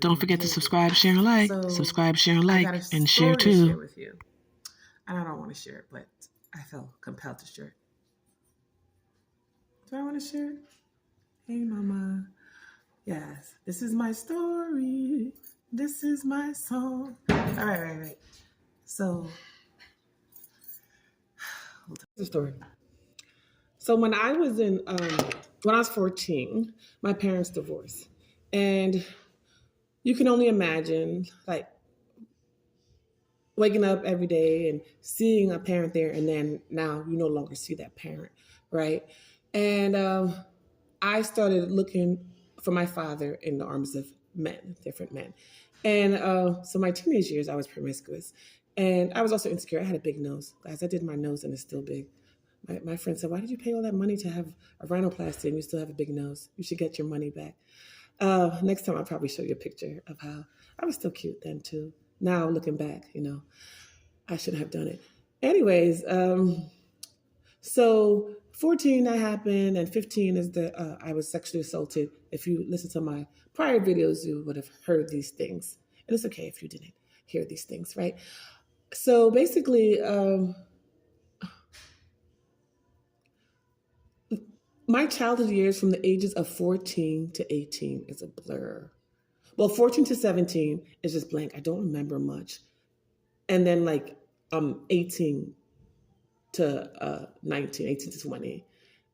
Don't forget to subscribe, share, and like. Subscribe, share, and like, and share too. To share with you. And I don't want to share it, but I felt compelled to share it. Do I want to share it? Hey, Mama. Yes, this is my story. This is my song. All right. So, the story. So when I was 14, my parents divorced, and you can only imagine like waking up every day and seeing a parent there, and then now you no longer see that parent, right? And I started looking for my father in the arms of men, different men. And so my teenage years, I was promiscuous. And I was also insecure. I had a big nose. Guys, I did my nose and it's still big. My friend said, why did you pay all that money to have a rhinoplasty and you still have a big nose? You should get your money back. Next time I'll probably show you a picture of how I was still cute then too. Now looking back, I shouldn't have done it. Anyways, so 14 that happened, and 15 is I was sexually assaulted. If you listen to my prior videos, you would have heard these things. And it's okay if you didn't hear these things, right? So basically, my childhood years from the ages of 14 to 18 is a blur. Well, 14 to 17 is just blank. I don't remember much. And then 18 to 19, 18 to 20.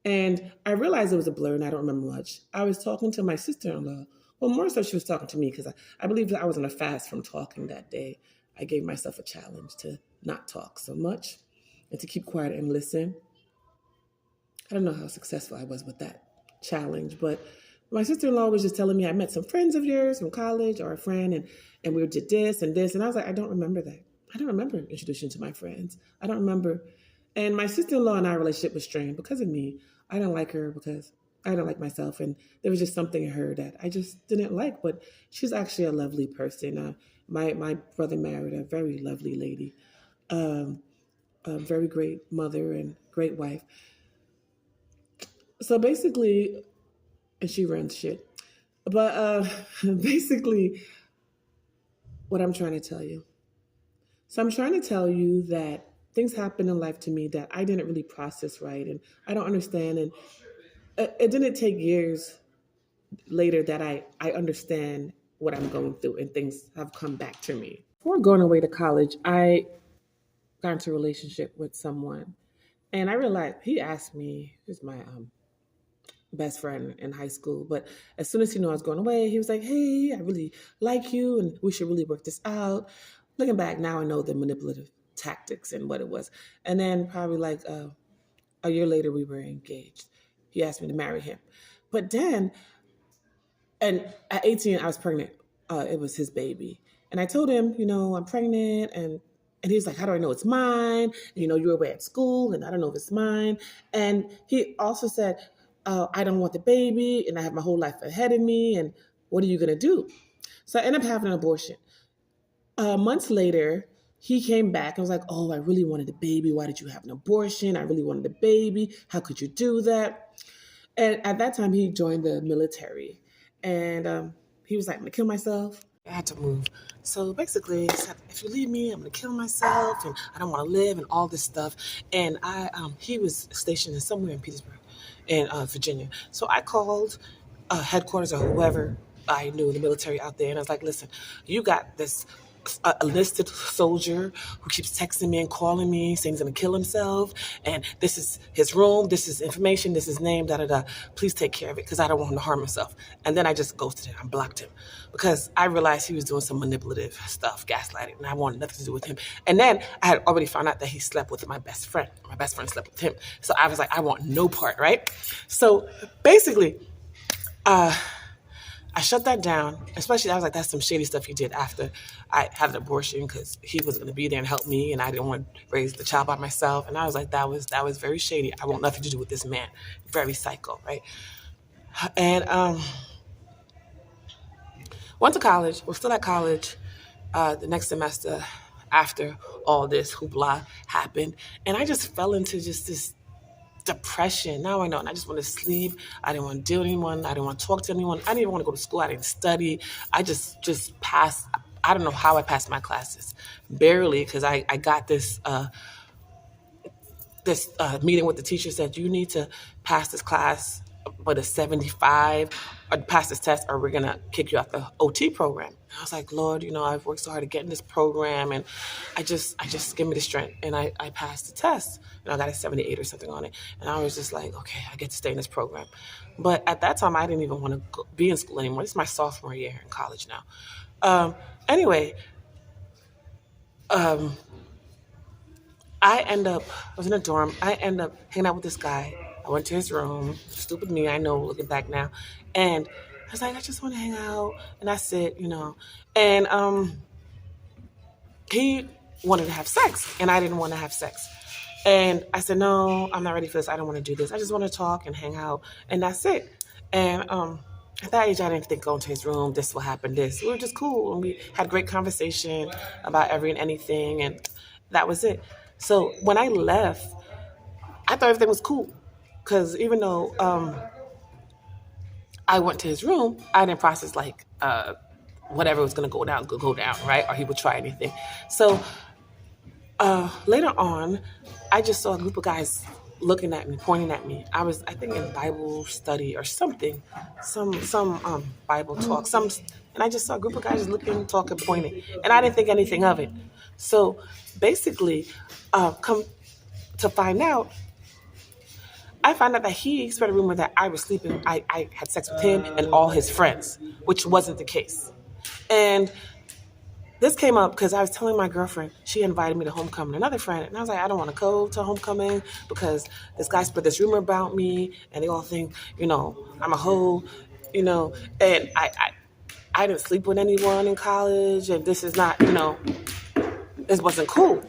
And I realized it was a blur and I don't remember much. I was talking to my sister-in-law. Well, more so she was talking to me because I believe that I was on a fast from talking that day. I gave myself a challenge to not talk so much and to keep quiet and listen. I don't know how successful I was with that challenge, but my sister-in-law was just telling me I met some friends of yours from college or a friend and we did this and this. And I was like, I don't remember that. I don't remember introducing to my friends. I don't remember. And my sister-in-law and our relationship was strained because of me. I didn't like her because I didn't like myself. And there was just something in her that I just didn't like. But she's actually a lovely person. My brother married a very lovely lady, a very great mother and great wife. So basically, and she runs shit. But basically, what I'm trying to tell you. So I'm trying to tell you that things happen in life to me that I didn't really process right, and I don't understand. And it didn't take years later that I understand what I'm going through, and things have come back to me. Before going away to college, I got into a relationship with someone, and I realized he asked me, who's my best friend in high school, but as soon as he knew I was going away, he was like, hey, I really like you, and we should really work this out. Looking back now, I know the manipulative tactics and what it was. And then probably a year later, we were engaged. He asked me to marry him. But then, and at 18, I was pregnant. It was his baby. And I told him, I'm pregnant. And he was like, how do I know it's mine? And, you were away at school and I don't know if it's mine. And he also said, I don't want the baby and I have my whole life ahead of me. And what are you going to do? So I ended up having an abortion. Months later, he came back and was like, oh, I really wanted a baby. Why did you have an abortion? I really wanted a baby. How could you do that? And at that time, he joined the military. And he was like, I'm going to kill myself. I had to move. So basically, he said, if you leave me, I'm going to kill myself. And I don't want to live and all this stuff. And he was stationed somewhere in Petersburg, in Virginia. So I called headquarters or whoever I knew in the military out there. And I was like, listen, you got this a enlisted soldier who keeps texting me and calling me saying he's going to kill himself, and this is his room, this is information, this is his name, da-da-da. Please take care of it because I don't want him to harm himself. And then I just ghosted him. I blocked him because I realized he was doing some manipulative stuff, gaslighting, and I wanted nothing to do with him. And then I had already found out that he slept with my best friend. My best friend slept with him. So I was like, I want no part, right? So basically, I shut that down, especially I was like, that's some shady stuff he did after I had an abortion because he was going to be there and help me and I didn't want to raise the child by myself. And I was like, that was very shady. I want nothing to do with this man. Very psycho, right? And went to college, was still at college the next semester after all this hoopla happened. And I just fell into just this depression. Now I know. And I just want to sleep. I didn't want to deal with anyone. I didn't want to talk to anyone. I didn't even want to go to school. I didn't study. I just passed. I don't know how I passed my classes. Barely, because I got this meeting with the teacher, said you need to pass this class with a 75 or pass this test or we're going to kick you out the OT program. I was like, Lord, I've worked so hard to get in this program, and I just give me the strength. And I passed the test, and I got a 78 or something on it. And I was just like, okay, I get to stay in this program. But at that time, I didn't even want to be in school anymore. This is my sophomore year in college now. Anyway, I was in a dorm. I end up hanging out with this guy. I went to his room. Stupid me, I know, looking back now. And I was like, I just want to hang out. And that's it. And he wanted to have sex, and I didn't want to have sex. And I said, no, I'm not ready for this. I don't want to do this. I just want to talk and hang out. And that's it. And at that age, I didn't think going to his room, this will happen, this. We were just cool. And we had great conversation about every and anything. And that was it. So when I left, I thought everything was cool. Because even though I went to his room, I didn't process whatever was going to go down, right? Or he would try anything. So later on, I just saw a group of guys looking at me, pointing at me. I was, I think, in Bible study or something, some Bible talk, and I just saw a group of guys looking, talking, pointing, and I didn't think anything of it. So basically, come to find out, I found out that he spread a rumor that I was sleeping. I had sex with him and all his friends, which wasn't the case. And this came up because I was telling my girlfriend, she invited me to homecoming, another friend, and I was like, I don't want to go to homecoming because this guy spread this rumor about me, and they all think, I'm a hoe, and I didn't sleep with anyone in college, and this is not, this wasn't cool.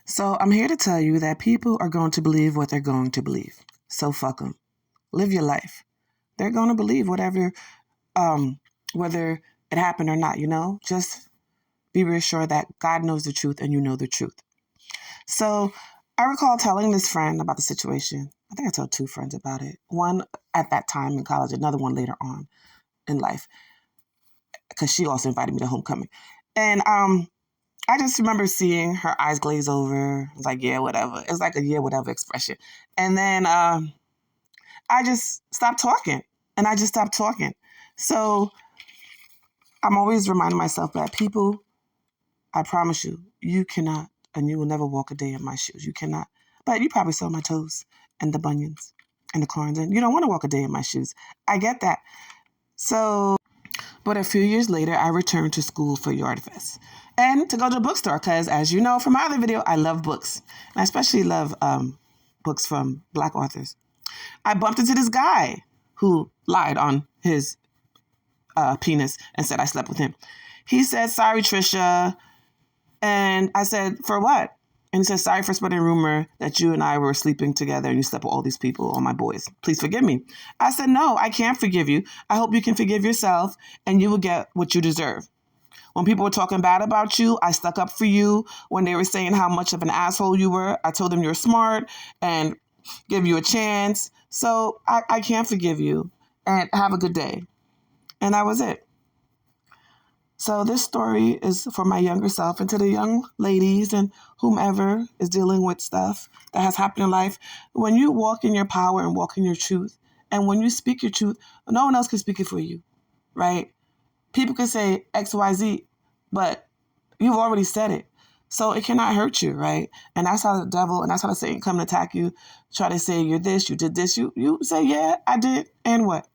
So I'm here to tell you that people are going to believe what they're going to believe. So fuck them. Live your life. They're going to believe whatever, whether it happened or not, Just be reassured that God knows the truth and you know the truth. So I recall telling this friend about the situation. I think I told two friends about it. One at that time in college, another one later on in life, because she also invited me to homecoming. And I just remember seeing her eyes glaze over. I was like, yeah, whatever. It's like a yeah, whatever expression. And then I just stopped talking. And I just stopped talking. So I'm always reminding myself that people, I promise you, you cannot, and you will never walk a day in my shoes. You cannot. But you probably saw my toes and the bunions and the corns. And you don't want to walk a day in my shoes. I get that. So, but a few years later, I returned to school for Yard Fest. And to go to a bookstore, because as you know from my other video, I love books. And I especially love books from Black authors. I bumped into this guy who lied on his penis and said I slept with him. He said, sorry, Trisha. And I said, for what? And he said, sorry for spreading a rumor that you and I were sleeping together and you slept with all these people, all my boys. Please forgive me. I said, no, I can't forgive you. I hope you can forgive yourself and you will get what you deserve. When people were talking bad about you, I stuck up for you. When they were saying how much of an asshole you were, I told them you're smart and give you a chance. So I can't forgive you, and have a good day. And that was it. So this story is for my younger self and to the young ladies and whomever is dealing with stuff that has happened in life. When you walk in your power and walk in your truth, and when you speak your truth, no one else can speak it for you, right? People can say X, Y, Z, but you've already said it. So it cannot hurt you, right? And that's how the devil and that's how the Satan come to attack you, try to say you're this, you did this. You say, yeah, I did. And what?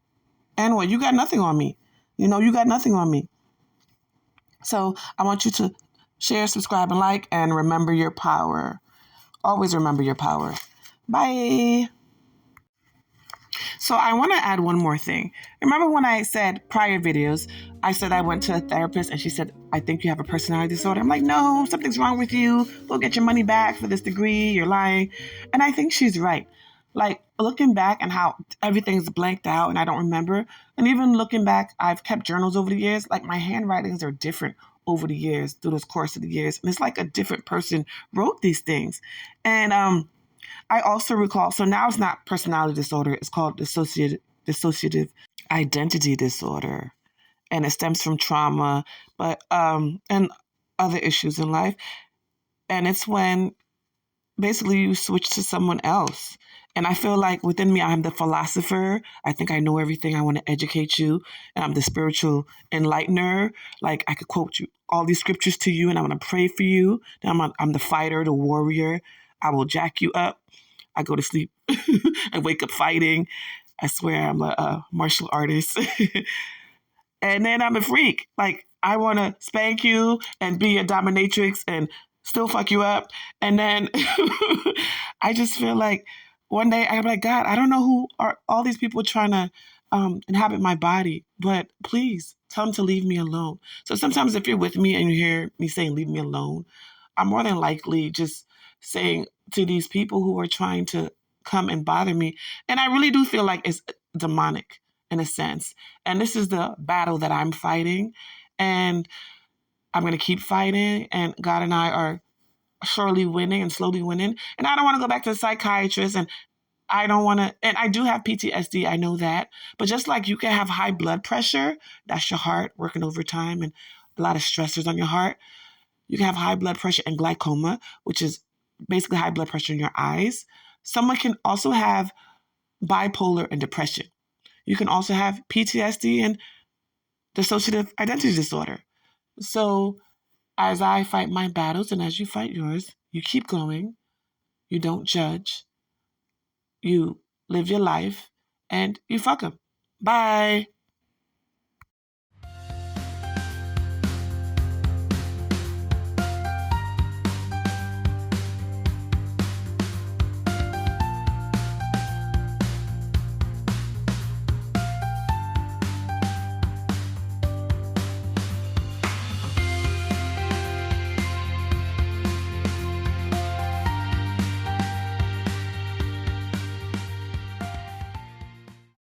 And what? You got nothing on me. You got nothing on me. So I want you to share, subscribe, and like, and remember your power. Always remember your power. Bye. So I want to add one more thing. Remember when I said prior videos, I said I went to a therapist and she said, I think you have a personality disorder. I'm like, no, something's wrong with you. Go get your money back for this degree. You're lying. And I think she's right. Like looking back and how everything's blanked out and I don't remember. And even looking back, I've kept journals over the years. Like my handwritings are different over the years, through the course of the years. And it's like a different person wrote these things. And I also recall, so now it's not personality disorder, it's called dissociative identity disorder. And it stems from trauma, but and other issues in life. And it's when basically you switch to someone else. And I feel like within me, I'm the philosopher. I think I know everything. I want to educate you. And I'm the spiritual enlightener. Like I could quote you all these scriptures to you, and I'm going to pray for you. Then I'm the fighter, the warrior. I will jack you up. I go to sleep. I wake up fighting. I swear I'm a martial artist. And then I'm a freak. Like I want to spank you and be a dominatrix and still fuck you up. And then I just feel like one day I'm like, God, I don't know who are all these people trying to inhabit my body, but please tell them to leave me alone. So sometimes if you're with me and you hear me saying, leave me alone, I'm more than likely just saying to these people who are trying to come and bother me. And I really do feel like it's demonic in a sense. And this is the battle that I'm fighting. And I'm going to keep fighting. And God and I are surely winning and slowly winning. And I don't want to go back to the psychiatrist. And I don't want to, and I do have PTSD. I know that. But just like you can have high blood pressure, that's your heart working overtime and a lot of stressors on your heart. You can have high blood pressure and glaucoma, which is basically high blood pressure in your eyes. Someone can also have bipolar and depression. You can also have PTSD and dissociative identity disorder. So, as I fight my battles and as you fight yours, you keep going, you don't judge, you live your life, and you fuck them. Bye.